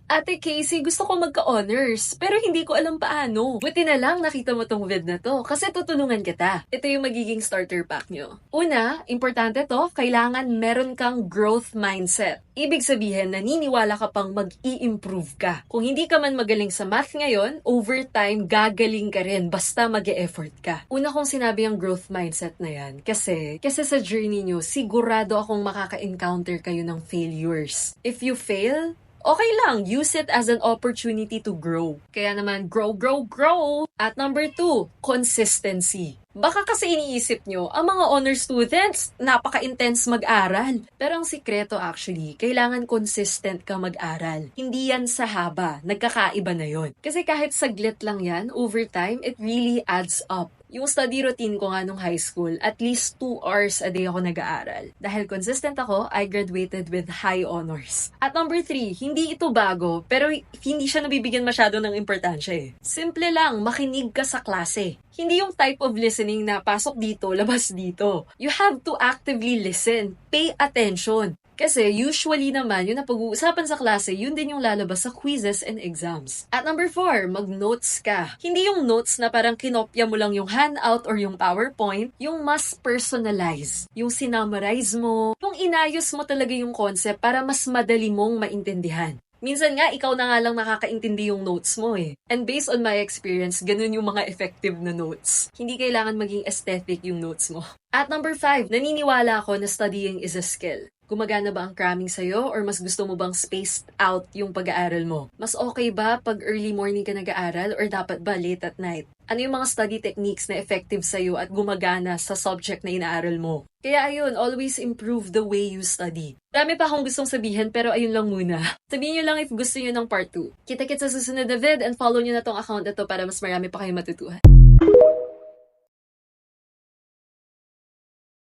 Ate Casey, gusto ko magka-honors, pero hindi ko alam paano. Buti na lang nakita mo tong vid na to, kasi tutulungan kita. Ito yung magiging starter pack nyo. Una, importante to, kailangan meron kang growth mindset. Ibig sabihin, naniniwala ka pang mag-i-improve ka. Kung hindi ka man magaling sa math ngayon, over time, gagaling ka rin, basta mag-e-effort ka. Una kong sinabi ang growth mindset na yan, kasi sa journey nyo, sigurado akong makaka-encounter kayo ng failures. If you fail, okay lang, use it as an opportunity to grow. Kaya naman, grow, grow, grow! At number 2, consistency. Baka kasi iniisip nyo, ang mga honor students, napaka-intense mag-aral. Pero ang sikreto actually, kailangan consistent ka mag-aral. Hindi yan sa haba, nagkakaiba na yon. Kasi kahit saglit lang yan, over time, it really adds up. Yung study routine ko nga nung high school, at least 2 hours a day ako nag-aaral. Dahil consistent ako, I graduated with high honors. At number 3, hindi ito bago, pero hindi siya nabibigyan masyado ng importansya eh. Simple lang, makinig ka sa klase. Hindi yung type of listening na pasok dito, labas dito. You have to actively listen. Pay attention. Kasi usually naman, yun na pag-uusapan sa klase, yun din yung lalabas sa quizzes and exams. At number 4, mag-notes ka. Hindi yung notes na parang kinopya mo lang yung handout or yung PowerPoint, yung mas personalize. Yung sinummarize mo, yung inayos mo talaga yung concept para mas madali mong maintindihan. Minsan nga, ikaw na nga lang nakakaintindi yung notes mo eh. And based on my experience, ganun yung mga effective na notes. Hindi kailangan maging aesthetic yung notes mo. At number 5, naniniwala ako na studying is a skill. Gumagana ba ang cramming sa'yo or mas gusto mo bang spaced out yung pag-aaral mo? Mas okay ba pag early morning ka nag-aaral or dapat ba late at night? Ano yung mga study techniques na effective sa'yo at gumagana sa subject na inaaral mo? Kaya ayun, always improve the way you study. Marami pa akong gustong sabihin pero ayun lang muna. Sabihin nyo lang if gusto nyo ng part 2. Kita-kits sa susunod na vid and follow nyo na tong account na to para mas marami pa kayong matutuhan.